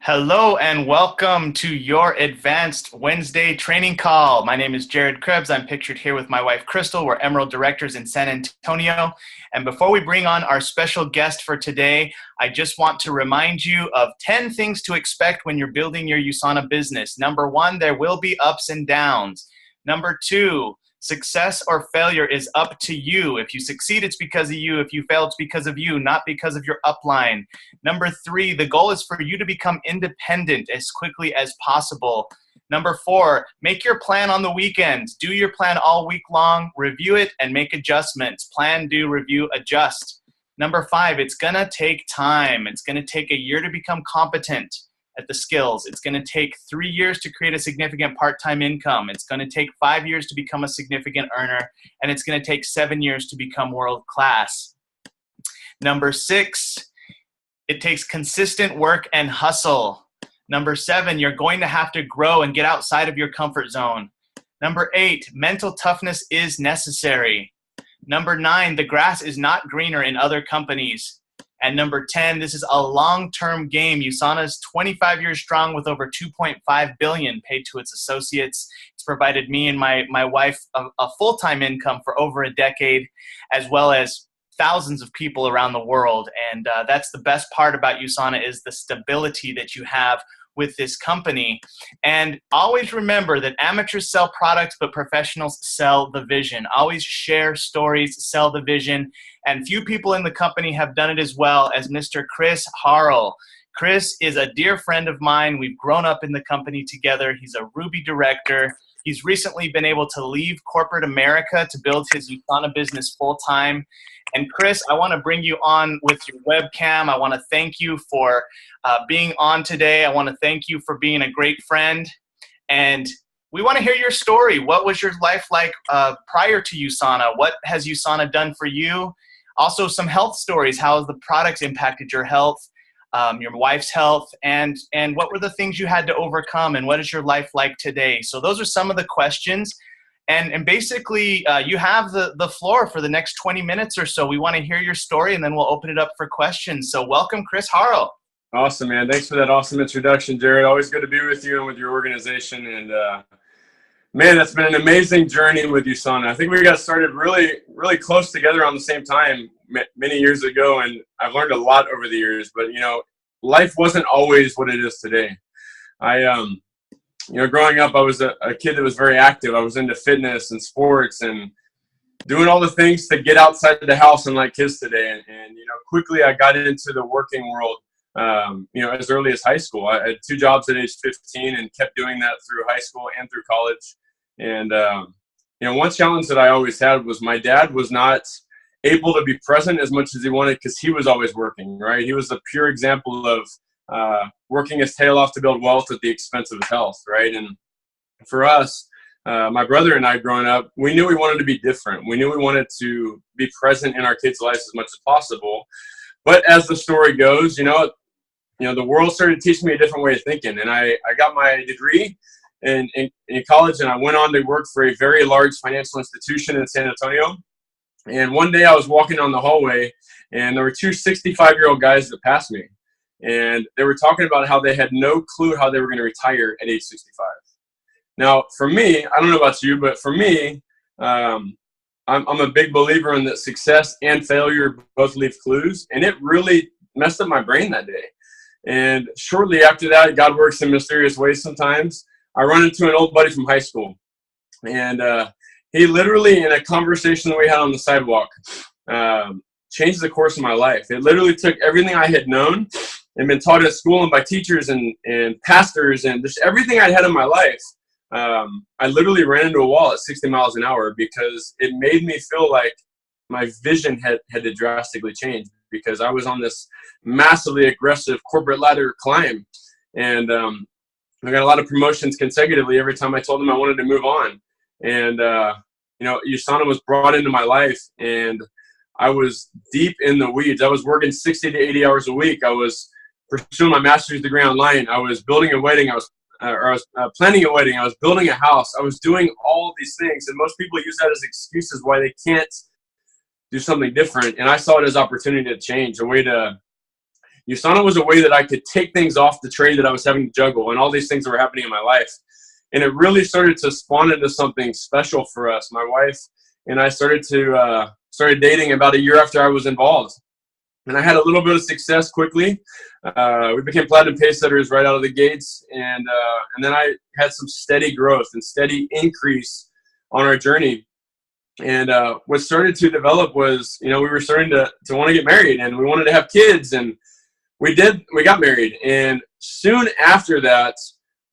Hello and welcome to your Advanced Wednesday training call. My name is Jared Krebs. I'm pictured here with my wife, Crystal. We're Emerald Directors in San Antonio. And before we bring on our special guest for today, I just want to remind you of 10 things to expect when you're building your USANA business. Number one, there will be ups and downs. Number two, success or failure is up to you. If you succeed, it's because of you. If you fail, it's because of you, not because of your upline. Number three, the goal is for you to become independent as quickly as possible. Number four, make your plan on the weekends. Do your plan all week long, review it, and make adjustments. Plan, do, review, adjust. Number five, it's going to take time. It's going to take a year to become competent at the skills. It's going to take 3 years to create a significant part-time income. It's going to take 5 years to become a significant earner, and it's going to take 7 years to become world-class. Number six, it takes consistent work and hustle. Number seven, you're going to have to grow and get outside of your comfort zone. Number eight, mental toughness is necessary. Number nine, the grass is not greener in other companies. And number 10, this is a long-term game. USANA is 25 years strong with over $2.5 billion paid to its associates. It's provided me and my wife a full-time income for over a decade, as well as thousands of people around the world. And that's the best part about USANA is the stability that you have with this company. And always remember that amateurs sell products, but professionals sell the vision. Always share stories, sell the vision. And few people in the company have done it as well as Mr. Chris Harl. Chris is a dear friend of mine. We've grown up in the company together. He's a Ruby director. He's recently been able to leave corporate America to build his USANA business full-time. And Chris, I want to bring you on with your webcam. I want to thank you for being on today. I want to thank you for being a great friend. And we want to hear your story. What was your life like prior to USANA? What has USANA done for you? Also, some health stories. How has the products impacted your health, your wife's health, and what were the things you had to overcome, and what is your life like today? So those are some of the questions. And basically, you have the floor for the next 20 minutes or so. We want to hear your story, and then we'll open it up for questions. So welcome, Chris Harl. Awesome, man. Thanks for that awesome introduction, Jared. Always good to be with you and with your organization. And, man, that's been an amazing journey with USANA. I think we got started really, really close together on the same time many years ago, and I've learned a lot over the years. But, life wasn't always what it is today. Growing up, I was a kid that was very active. I was into fitness and sports and doing all the things to get outside the house and like kids today. And quickly I got into the working world, as early as high school. I had 2 jobs at age 15 and kept doing that through high school and through college. And, one challenge that I always had was my dad was not able to be present as much as he wanted because he was always working, right? He was a pure example of working his tail off to build wealth at the expense of his health, right? And for us, my brother and I growing up, we knew we wanted to be different. We knew we wanted to be present in our kids' lives as much as possible. But as the story goes, the world started teaching me a different way of thinking. And I got my degree in college, and I went on to work for a very large financial institution in San Antonio. And one day I was walking down the hallway, and there were 2 65-year-old guys that passed me. And they were talking about how they had no clue how they were going to retire at age 65. Now, for me, I don't know about you, but for me, I'm a big believer in that success and failure both leave clues. And it really messed up my brain that day. And shortly after that, God works in mysterious ways sometimes. I run into an old buddy from high school. And he literally, in a conversation that we had on the sidewalk, changed the course of my life. It literally took everything I had known and been taught at school and by teachers and pastors and just everything I'd had in my life. I literally ran into a wall at 60 miles an hour because it made me feel like my vision had to drastically change because I was on this massively aggressive corporate ladder climb. And I got a lot of promotions consecutively every time I told them I wanted to move on. And, USANA was brought into my life, and I was deep in the weeds. I was working 60 to 80 hours a week. I was pursuing my master's degree online. I was building a wedding. I was planning a wedding. I was building a house. I was doing all of these things. And most people use that as excuses why they can't do something different. And I saw it as opportunity to change, a way to USANA was a way that I could take things off the tray that I was having to juggle and all these things that were happening in my life. And it really started to spawn into something special for us. My wife and I started dating about a year after I was involved. And I had a little bit of success quickly. We became platinum pace setters right out of the gates. And then I had some steady growth and steady increase on our journey. And what started to develop was, we were starting to want to get married, and we wanted to have kids. And we got married. And soon after that,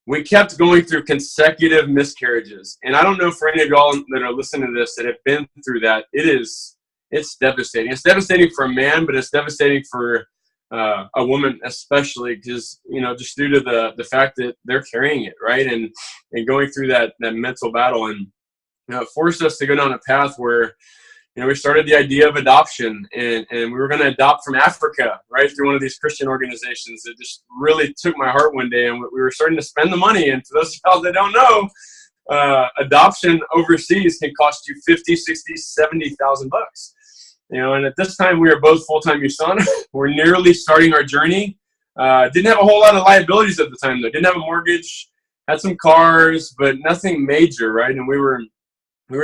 we kept going through consecutive miscarriages. And I don't know for any of y'all that are listening to this that have been through that, it's devastating. It's devastating for a man, but it's devastating for a woman especially, because, just due to the fact that they're carrying it, right? And going through that mental battle. And it forced us to go down a path where, we started the idea of adoption, and we were going to adopt from Africa, right, through one of these Christian organizations that just really took my heart one day. And we were starting to spend the money. And for those of y'all that don't know, adoption overseas can cost you $50,000, $60,000, $70,000. And at this time we were both full-time USANA. We're nearly starting our journey. Didn't have a whole lot of liabilities at the time though. Didn't have a mortgage, had some cars, but nothing major, right? And we were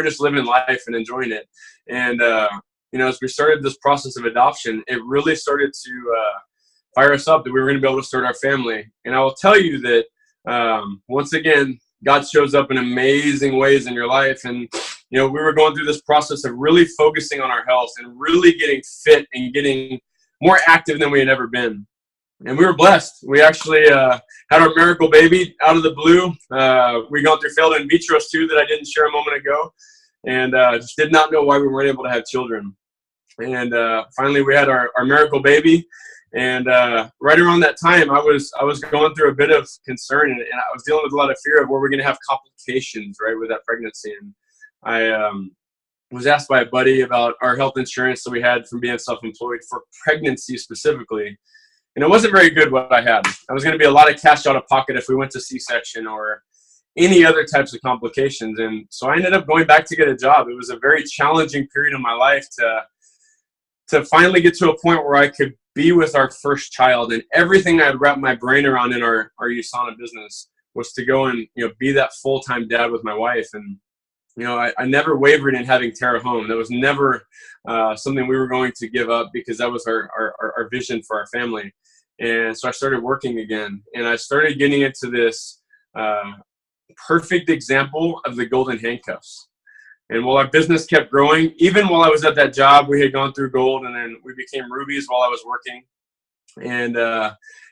just living life and enjoying it. And, as we started this process of adoption, it really started to fire us up that we were going to be able to start our family. And I will tell you that, once again, God shows up in amazing ways in your life. And, we were going through this process of really focusing on our health and really getting fit and getting more active than we had ever been. And we were blessed. We actually had our miracle baby out of the blue. We gone through failed in vitros too that I didn't share a moment ago, and just did not know why we weren't able to have children. And finally, we had our miracle baby. And right around that time, I was going through a bit of concern, and I was dealing with a lot of fear of where we're going to have complications, right, with that pregnancy. And I was asked by a buddy about our health insurance that we had from being self-employed for pregnancy specifically. And it wasn't very good what I had. I was going to be a lot of cash out of pocket if we went to C-section or any other types of complications. And so I ended up going back to get a job. It was a very challenging period of my life to finally get to a point where I could be with our first child. And everything I had wrapped my brain around in our USANA business was to go and, be that full-time dad with my wife. And, I never wavered in having Tara home. That was never something we were going to give up, because that was our vision for our family. And so I started working again, and I started getting into this perfect example of the golden handcuffs. And while our business kept growing, even while I was at that job, we had gone through gold, and then we became rubies while I was working, and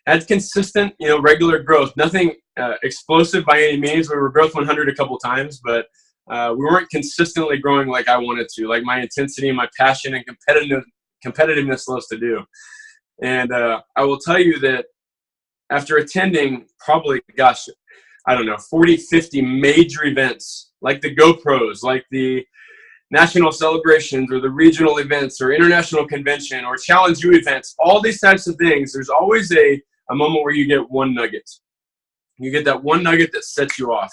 had consistent, regular growth. Nothing explosive by any means. We were growth 100 a couple times, but we weren't consistently growing like I wanted to, like my intensity and my passion and competitiveness loves to do. And I will tell you that after attending probably, 40, 50 major events, like the GoPros, like the national celebrations or the regional events or international convention or Challenge U events, all these types of things, there's always a moment where you get one nugget. You get that one nugget that sets you off.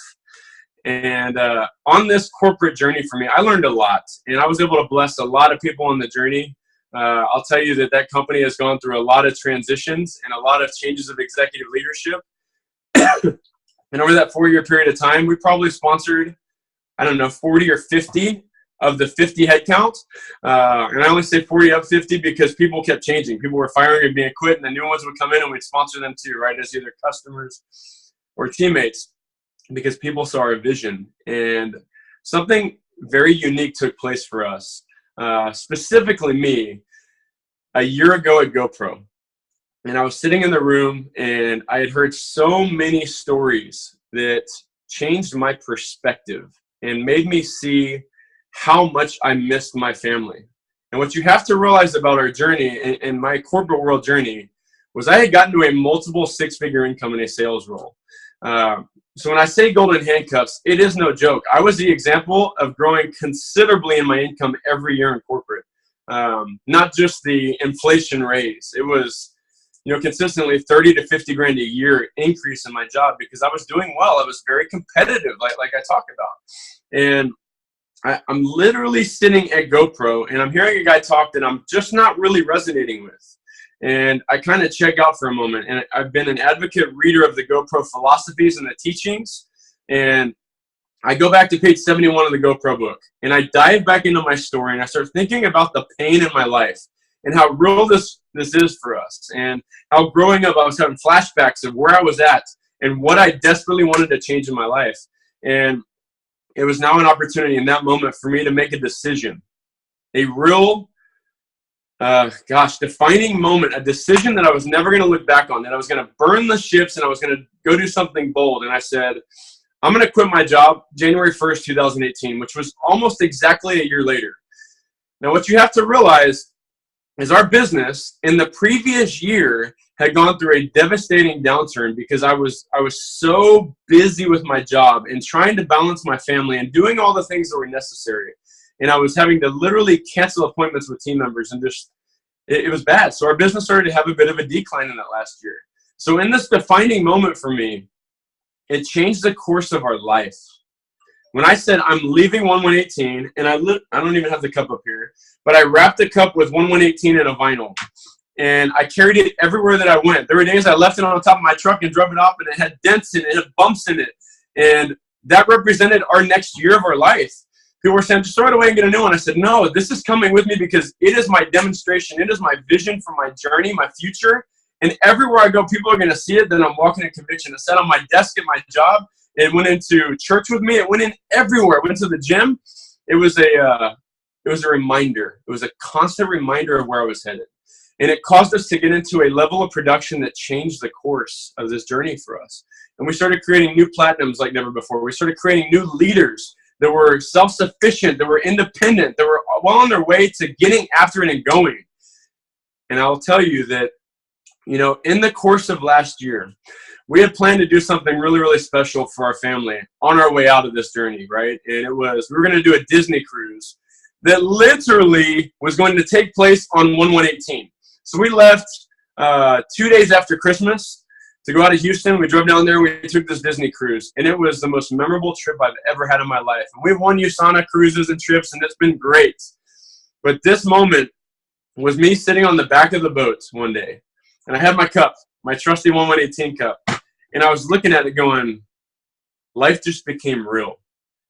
And on this corporate journey for me, I learned a lot, and I was able to bless a lot of people on the journey. I'll tell you that company has gone through a lot of transitions and a lot of changes of executive leadership. And over that 4-year period of time, we probably sponsored, 40 or 50 of the 50 headcount. And I only say 40 of 50 because people kept changing. People were firing and being quit, and the new ones would come in and we'd sponsor them too, right, as either customers or teammates, because people saw our vision. And something very unique took place for us, specifically me, a year ago at GoPro. And I was sitting in the room, and I had heard so many stories that changed my perspective and made me see how much I missed my family. And what you have to realize about our journey and my corporate world journey was I had gotten to a multiple 6-figure income in a sales role. So when I say golden handcuffs, it is no joke. I was the example of growing considerably in my income every year in corporate. Not just the inflation raise. It was, consistently 30 to 50 grand a year increase in my job because I was doing well. I was very competitive, like I talked about. And I'm literally sitting at GoPro, and I'm hearing a guy talk that I'm just not really resonating with. And I kind of check out for a moment. And I've been an advocate reader of the GoPro philosophies and the teachings. And I go back to page 71 of the GoPro book. And I dive back into my story. And I start thinking about the pain in my life and how real this is for us. And how growing up, I was having flashbacks of where I was at and what I desperately wanted to change in my life. And it was now an opportunity in that moment for me to make a decision. A real defining moment, a decision that I was never going to look back on, that I was going to burn the ships and I was going to go do something bold. And I said, I'm going to quit my job January 1st, 2018, which was almost exactly a year later. Now, what you have to realize is our business in the previous year had gone through a devastating downturn because I was so busy with my job and trying to balance my family and doing all the things that were necessary. And I was having to literally cancel appointments with team members, and just it was bad. So our business started to have a bit of a decline in that last year. So in this defining moment for me, it changed the course of our life. When I said I'm leaving 1118, and I don't even have the cup up here, but I wrapped the cup with 1118 in a vinyl. And I carried it everywhere that I went. There were days I left it on the top of my truck and drove it off, and it had dents in it, it had bumps in it. And that represented our next year of our life. People were saying, just throw it away and get a new one. I said, no, this is coming with me because it is my demonstration. It is my vision for my journey, my future. And everywhere I go, people are going to see it. Then I'm walking in conviction. It sat on my desk at my job. It went into church with me. It went in everywhere. It went to the gym. It was a reminder. It was a constant reminder of where I was headed. And it caused us to get into a level of production that changed the course of this journey for us. And we started creating new platinums like never before. We started creating new leaders that were self-sufficient, that were independent, that were well on their way to getting after it and going. And I'll tell you that, in the course of last year, we had planned to do something really, really special for our family on our way out of this journey, right? And we were going to do a Disney cruise that literally was going to take place on 1118. So we left 2 days after Christmas to go out of Houston. We drove down there. We took this Disney cruise, and it was the most memorable trip I've ever had in my life. And we've won USANA cruises and trips, and it's been great. But this moment was me sitting on the back of the boat one day, and I had my cup, my trusty 1118 cup, and I was looking at it going, life just became real.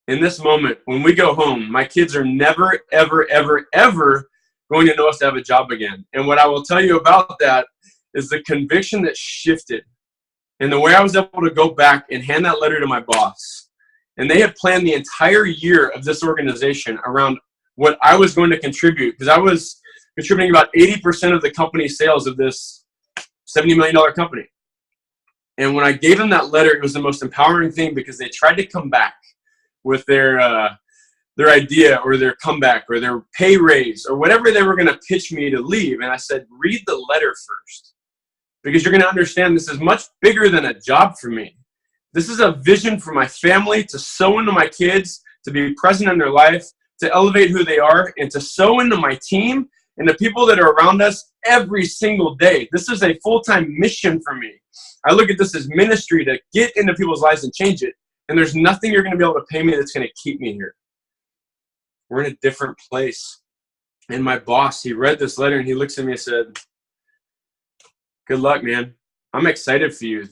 In this moment, when we go home, my kids are never, ever, ever, ever going to know us to have a job again. And what I will tell you about that is the conviction that shifted. And the way I was able to go back and hand that letter to my boss. And they had planned the entire year of this organization around what I was going to contribute, because I was contributing about 80% of the company's sales of this $70 million company. And when I gave them that letter, it was the most empowering thing, because they tried to come back with their idea or their comeback or their pay raise or whatever they were going to pitch me to leave. And I said, read the letter first, because you're going to understand this is much bigger than a job for me. This is a vision for my family, to sow into my kids, to be present in their life, to elevate who they are, and to sow into my team and the people that are around us every single day. This is a full-time mission for me. I look at this as ministry, to get into people's lives and change it. And there's nothing you're going to be able to pay me that's going to keep me here. We're in a different place. And my boss, he read this letter and he looks at me and said, good luck, man. I'm excited for you.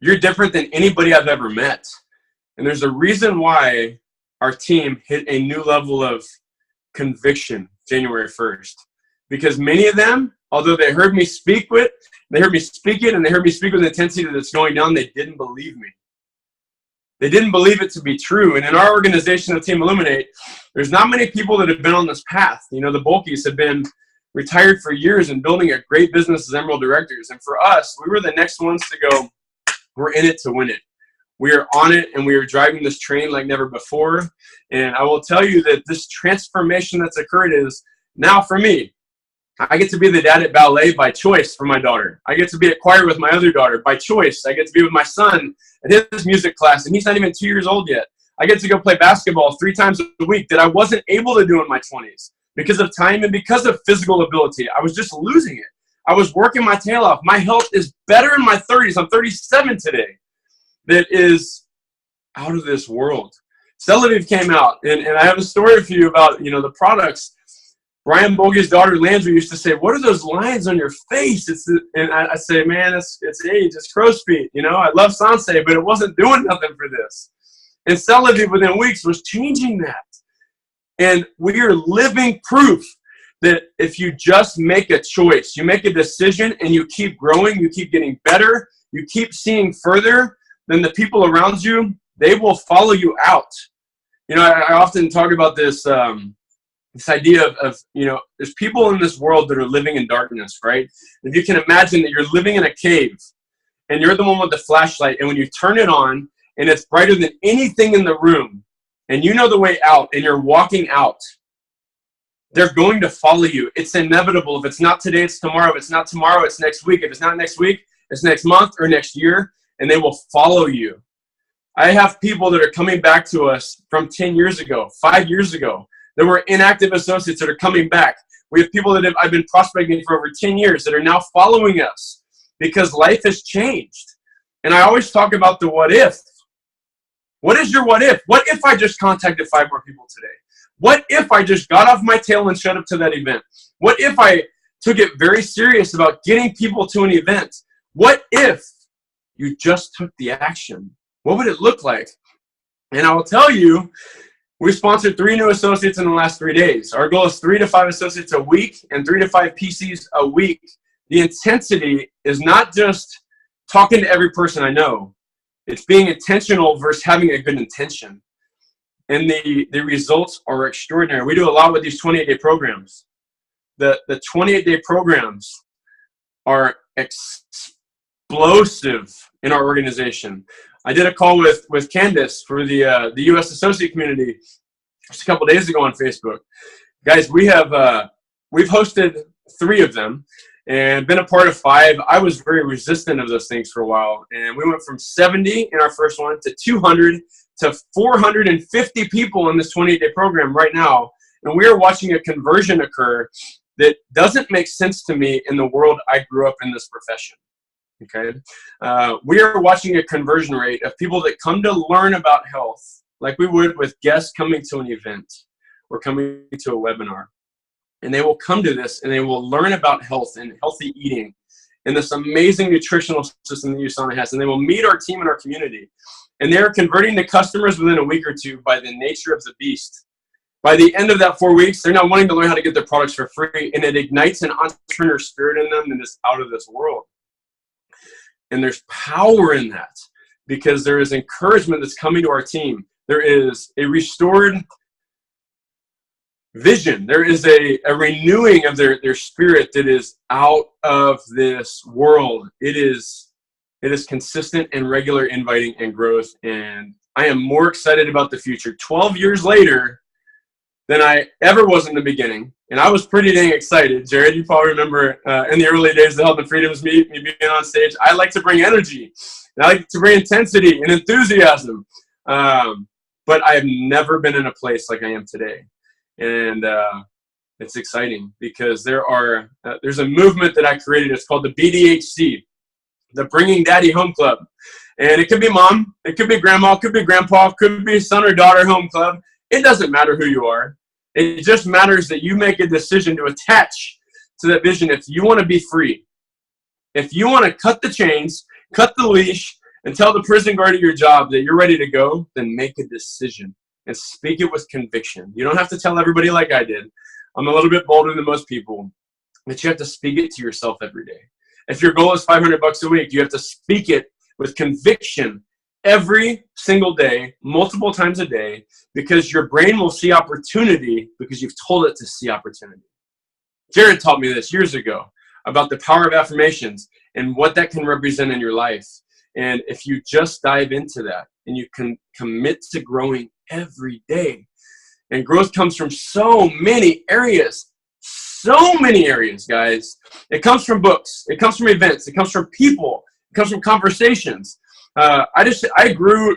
You're different than anybody I've ever met. And there's a reason why our team hit a new level of conviction January 1st. Because many of them, although they heard me speak it, and they heard me speak with the intensity that it's going down, they didn't believe me. They didn't believe it to be true. And in our organization, the Team Illuminate, there's not many people that have been on this path. The Bulkies have been retired for years and building a great business as Emerald Directors. And for us, we were the next ones to go, we're in it to win it. We are on it, and we are driving this train like never before. And I will tell you that this transformation that's occurred is now for me. I get to be the dad at ballet by choice for my daughter. I get to be at choir with my other daughter by choice. I get to be with my son at his music class, and he's not even 2 years old yet. I get to go play basketball 3 times a week that I wasn't able to do in my 20s because of time and because of physical ability. I was just losing it. I was working my tail off. My health is better in my 30s. I'm 37 today. That is out of this world. Celavive came out, and I have a story for you about, the products. Brian Bogey's daughter, Landry, used to say, what are those lines on your face? And I say, man, it's age, it's crow's feet. You know, I love Sanse, but it wasn't doing nothing for this. And Celavi within weeks was changing that. And we are living proof that if you just make a choice, you make a decision, and you keep growing, you keep getting better, you keep seeing further, then the people around you, they will follow you out. You know, I often talk about this this idea of, you know, there's people in this world that are living in darkness, right? If you can imagine that you're living in a cave, and you're the one with the flashlight, and when you turn it on, and it's brighter than anything in the room, and you know the way out, and you're walking out, they're going to follow you. It's inevitable. If it's not today, it's tomorrow. If it's not tomorrow, it's next week. If it's not next week, it's next month or next year, and they will follow you. I have people that are coming back to us from 10 years ago, 5 years ago. There were inactive associates that are coming back. We have people that I've been prospecting for over 10 years that are now following us because life has changed. And I always talk about the what if. What is your what if? What if I just contacted 5 more people today? What if I just got off my tail and showed up to that event? What if I took it very serious about getting people to an event? What if you just took the action? What would it look like? And I will tell you, we sponsored 3 new associates in the last 3 days. Our goal is 3 to 5 associates a week and 3 to 5 PCs a week. The intensity is not just talking to every person I know. It's being intentional versus having a good intention. And the results are extraordinary. We do a lot with these 28-day programs. The 28-day programs are explosive in our organization. I did a call with Candace for the U.S. associate community just a couple days ago on Facebook. Guys, we've hosted 3 of them and been a part of 5. I was very resistant of those things for a while, and we went from 70 in our first one to 200 to 450 people in this 28-day program right now, and we are watching a conversion occur that doesn't make sense to me in the world I grew up in this profession. Okay, we are watching a conversion rate of people that come to learn about health, like we would with guests coming to an event or coming to a webinar. And they will come to this and they will learn about health and healthy eating and this amazing nutritional system that USANA has. And they will meet our team and our community. And they are converting to customers within a week or 2 by the nature of the beast. By the end of that 4 weeks, they're now wanting to learn how to get their products for free. And it ignites an entrepreneur spirit in them that is out of this world. And there's power in that because there is encouragement that's coming to our team. There is a restored vision. There is a renewing of their spirit that is out of this world. It is consistent and regular inviting and growth. And I am more excited about the future 12 years later than I ever was in the beginning. And I was pretty dang excited. Jared, you probably remember in the early days of the Health and Freedoms meet, me being on stage. I like to bring energy. And I like to bring intensity and enthusiasm. But I have never been in a place like I am today. And it's exciting because there's a movement that I created. It's called the BDHC, the Bringing Daddy Home Club. And it could be mom, it could be grandma, it could be grandpa, it could be son or daughter home club. It doesn't matter who you are. It just matters that you make a decision to attach to that vision. If you want to be free, if you want to cut the chains, cut the leash, and tell the prison guard at your job that you're ready to go, then make a decision and speak it with conviction. You don't have to tell everybody like I did. I'm a little bit bolder than most people, but you have to speak it to yourself every day. If your goal is $500 a week, you have to speak it with conviction every single day, multiple times a day, because your brain will see opportunity because you've told it to see opportunity. Jared taught me this years ago about the power of affirmations and what that can represent in your life. And if you just dive into that and you can commit to growing every day, and growth comes from so many areas, guys. It comes from books. It comes from events. It comes from people. It comes from conversations. I grew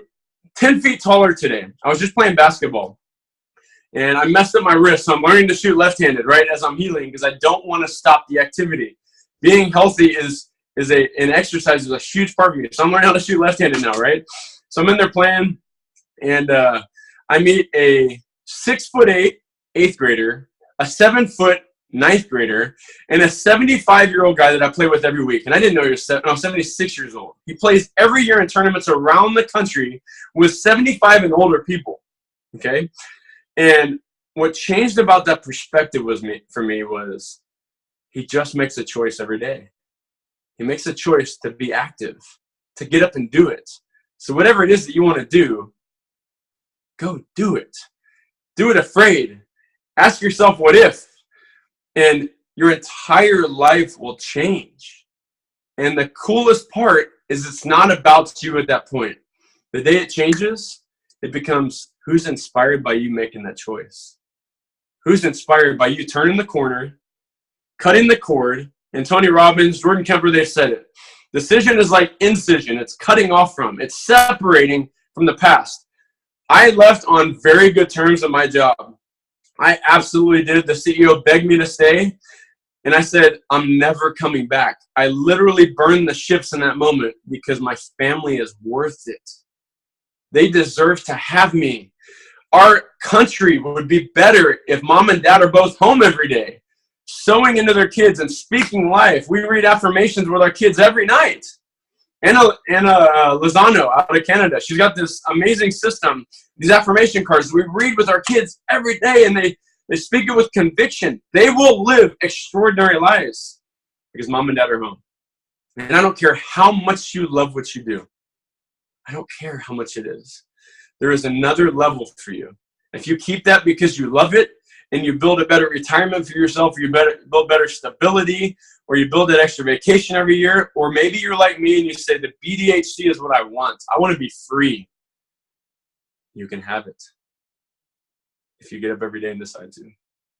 10 feet taller today. I was just playing basketball and I messed up my wrist. So I'm learning to shoot left-handed right as I'm healing because I don't want to stop the activity. Being healthy is an exercise is a huge part of me. So I'm learning how to shoot left-handed now, right? So I'm in there playing and I meet a 6'8" 8th grader, a 7-foot ninth grader, and a 75-year-old guy that I play with every week. And I didn't know he was 76 years old. He plays every year in tournaments around the country with 75 and older people. Okay? And what changed about that perspective for me was he just makes a choice every day. He makes a choice to be active, to get up and do it. So whatever it is that you want to do, go do it. Do it afraid. Ask yourself, what if? And your entire life will change. And the coolest part is it's not about you at that point. The day it changes, it becomes who's inspired by you making that choice. Who's inspired by you turning the corner, cutting the cord. And Tony Robbins, Jordan Kemper, they said it. Decision is like incision. It's cutting off from. It's separating from the past. I left on very good terms at my job. I absolutely did. The CEO begged me to stay. And I said, I'm never coming back. I literally burned the ships in that moment because my family is worth it. They deserve to have me. Our country would be better if mom and dad are both home every day, sowing into their kids and speaking life. We read affirmations with our kids every night. Anna Lozano out of Canada, she's got this amazing system, these affirmation cards we read with our kids every day, and they speak it with conviction. They will live extraordinary lives because mom and dad are home. And I don't care how much you love what you do. I don't care how much it is. There is another level for you. If you keep that because you love it, and you build a better retirement for yourself, or you build better stability, or you build that extra vacation every year, or maybe you're like me and you say the BDHC is what I want. I want to be free. You can have it if you get up every day and decide to.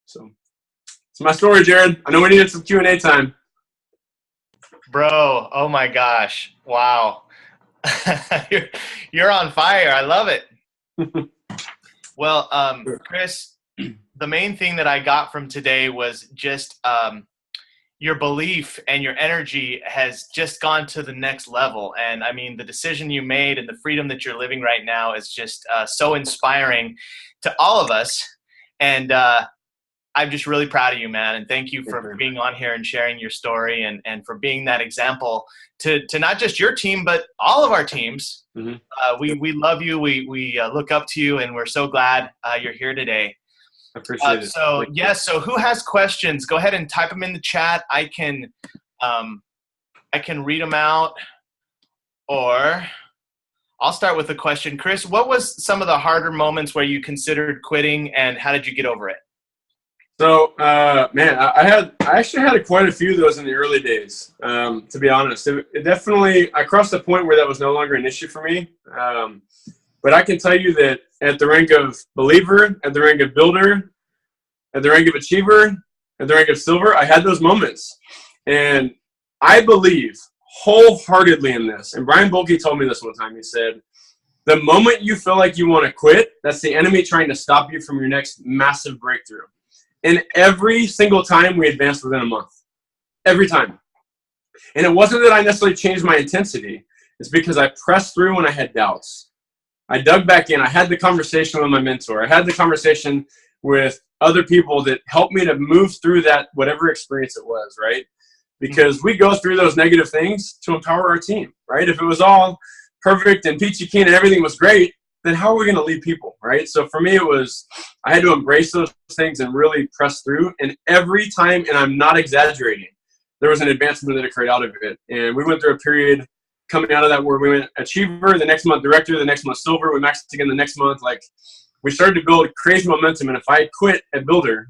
So it's my story, Jared. I know we needed some Q&A time. Bro, oh my gosh. Wow. You're on fire. I love it. Well, Chris, the main thing that I got from today was just your belief and your energy has just gone to the next level. And I mean, the decision you made and the freedom that you're living right now is just so inspiring to all of us. And I'm just really proud of you, man. And thank you for being on here and sharing your story and for being that example to not just your team, but all of our teams. Mm-hmm. We love you. We look up to you, and we're so glad you're here today. I appreciate it. So yes. So who has questions? Go ahead and type them in the chat. I can read them out, or I'll start with a question. Chris, what was some of the harder moments where you considered quitting, and how did you get over it? So, man, I actually had quite a few of those in the early days, to be honest. It definitely, I crossed the point where that was no longer an issue for me. But I can tell you that at the rank of believer, at the rank of builder, at the rank of achiever, at the rank of silver, I had those moments. And I believe wholeheartedly in this. And Brian Bulke told me this one time. He said, the moment you feel like you want to quit, that's the enemy trying to stop you from your next massive breakthrough. And every single time we advanced within a month. Every time. And it wasn't that I necessarily changed my intensity. It's because I pressed through when I had doubts. I dug back in. I had the conversation with my mentor. I had the conversation with other people that helped me to move through that, whatever experience it was, right? Because we go through those negative things to empower our team, right? If it was all perfect and peachy keen and everything was great, then how are we going to lead people, right? So for me, it was, I had to embrace those things and really press through. And every time, and I'm not exaggerating, there was an advancement that occurred out of it. And we went through a period coming out of that where we went achiever, the next month director, the next month silver, we maxed again the next month. Like, we started to build crazy momentum. And if I quit at builder,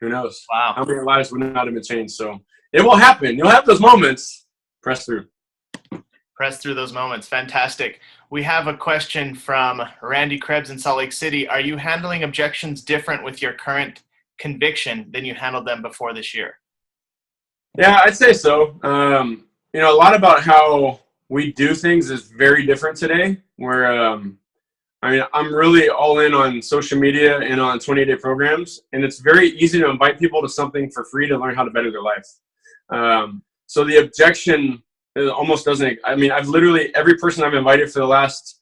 who knows? Wow. How many lives would not have been changed? So it will happen. You'll have those moments. Press through. Press through those moments. Fantastic. We have a question from Randy Krebs in Salt Lake City. Are you handling objections different with your current conviction than you handled them before this year? Yeah, I'd say so. You know, a lot about how we do things is very different today. Where, I mean, I'm really all in on social media and on 28-day programs. And it's very easy to invite people to something for free to learn how to better their life. So the objection, it almost doesn't. I mean, I've literally, every person I've invited for the last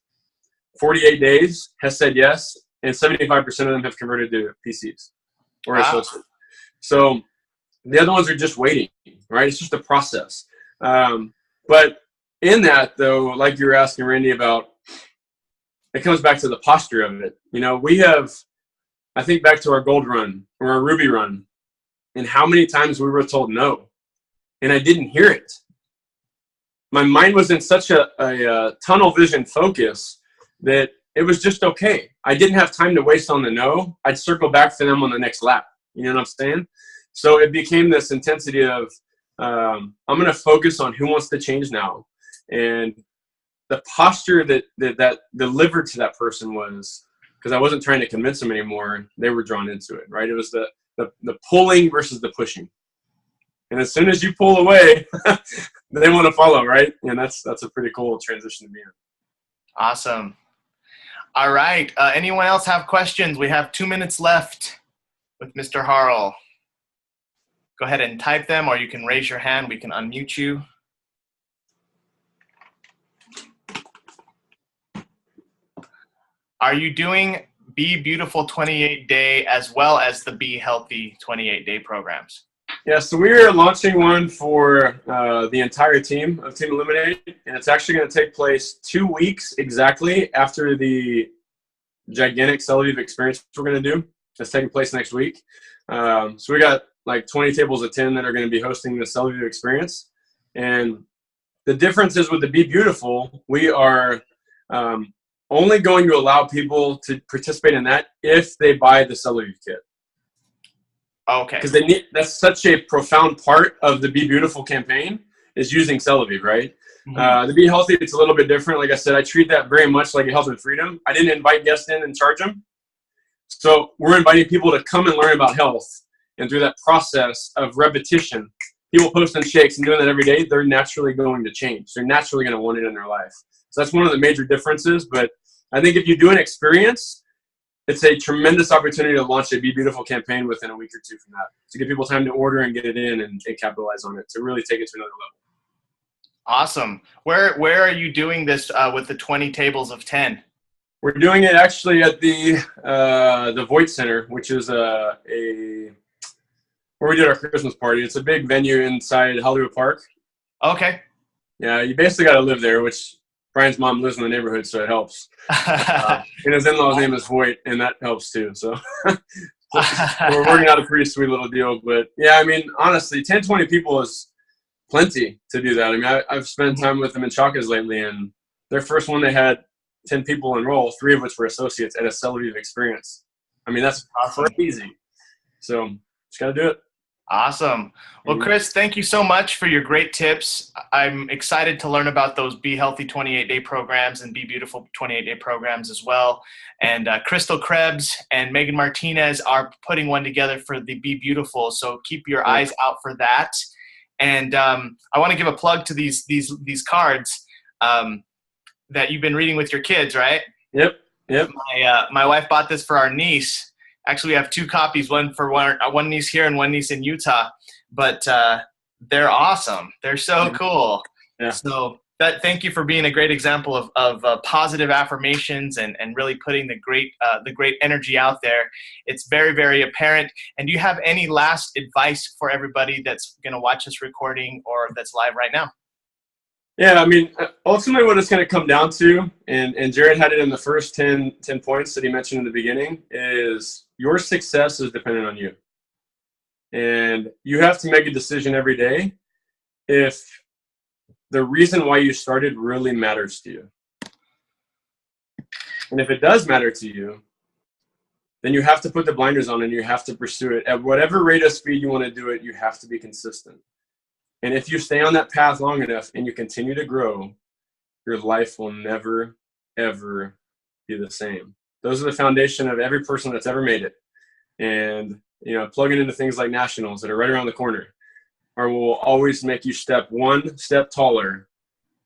48 days has said yes. and 75% of them have converted to PCs or Wow. associates. So the other ones are just waiting, right? It's just a process. But in that, though, like you were asking Randy about, it comes back to the posture of it. We have, I think back to our gold run or our ruby run, and how many times we were told no, and I didn't hear it. My mind was in such a tunnel vision focus that it was just okay. I didn't have time to waste on the no. I'd circle back for them on the next lap. You know what I'm saying? So it became this intensity of, I'm going to focus on who wants to change now. And the posture that delivered to that person was, because I wasn't trying to convince them anymore, they were drawn into it, right? It was the pulling versus the pushing. And as soon as you pull away, they want to follow, right? And that's a pretty cool transition to be in. Awesome. All right. Anyone else have questions? We have 2 minutes left with Mr. Harl. Go ahead and type them, or you can raise your hand. We can unmute you. Are you doing Be Beautiful 28-day as well as the Be Healthy 28-day programs? Yeah, so we are launching one for the entire team of Team Eliminate, and it's actually going to take place 2 weeks exactly after the gigantic Tel Aviv experience we're going to do. It's taking place next week. So we got like 20 tables of 10 that are going to be hosting the Tel Aviv experience. And the difference is with the Be Beautiful, we are only going to allow people to participate in that if they buy the Tel Aviv kit. Okay. Because that's such a profound part of the Be Beautiful campaign is using Tel Aviv, right? Mm-hmm. The Be Healthy, it's a little bit different. Like I said, I treat that very much like a Health and Freedom. I didn't invite guests in and charge them. So we're inviting people to come and learn about health. And through that process of repetition, people posting shakes and doing that every day, they're naturally going to change. They're naturally going to want it in their life. So that's one of the major differences. But I think if you do an experience, it's a tremendous opportunity to launch a Be Beautiful campaign within a week or two from that, to give people time to order and get it in and capitalize on it, to really take it to another level. Awesome. Where are you doing this with the 20 tables of 10? We're doing it actually at the Voight Center, which is where we did our Christmas party. It's a big venue inside Hollywood Park. Okay. Yeah, you basically got to live there, which Brian's mom lives in the neighborhood, so it helps. And his in-law's name is Voight, and that helps too. So we're working out a pretty sweet little deal. But yeah, I mean, honestly, 10, 20 people is plenty to do that. I mean, I've spent time with them in Chakas lately, and their first one, they had 10 people enroll, 3 of which were associates at a Tel Aviv experience. I mean, that's crazy. So just got to do it. Awesome. Well, Chris, thank you so much for your great tips. I'm excited to learn about those Be Healthy 28-day programs and Be Beautiful 28-day programs as well. And Crystal Krebs and Megan Martinez are putting one together for the Be Beautiful, so keep your eyes out for that. And I want to give a plug to these cards that you've been reading with your kids, right? Yep. My wife bought this for our niece. Actually, we have 2 copies, one for one niece here and one niece in Utah. But they're awesome. They're so cool. Yeah. So thank you for being a great example of positive affirmations and really putting the great energy out there. It's very, very apparent. And do you have any last advice for everybody that's going to watch this recording or that's live right now? Yeah, I mean, ultimately what it's going to come down to, and Jared had it in the first 10 points that he mentioned in the beginning, is your success is dependent on you. And you have to make a decision every day if the reason why you started really matters to you. And if it does matter to you, then you have to put the blinders on and you have to pursue it. At whatever rate of speed you want to do it, you have to be consistent. And if you stay on that path long enough and you continue to grow, your life will never, ever be the same. Those are the foundation of every person that's ever made it. And, plugging into things like nationals that are right around the corner will always make you step one step taller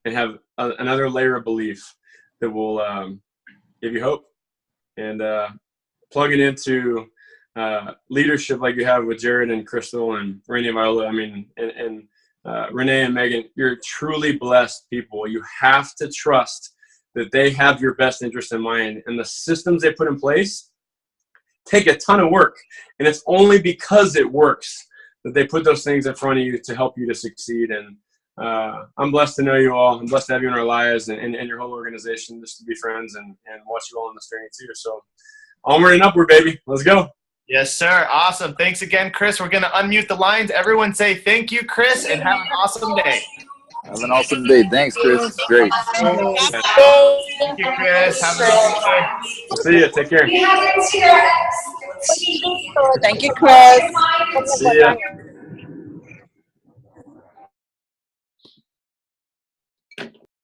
and have another layer of belief that will give you hope. And plugging into leadership like you have with Jared and Crystal and Randy and Viola, and Renee and Megan, you're truly blessed people. You have to trust that they have your best interest in mind. And the systems they put in place take a ton of work. And it's only because it works that they put those things in front of you to help you to succeed. And I'm blessed to know you all. I'm blessed to have you in our lives and your whole organization, just to be friends and watch you all on this journey too. So onward and upward, baby. Let's go. Yes, sir. Awesome. Thanks again, Chris. We're going to unmute the lines. Everyone say thank you, Chris, and have an awesome day. Have an awesome day. Thanks, Chris. Great. Thank you, Chris. Have a good day. See you. Take care. Thank you, Chris. See ya.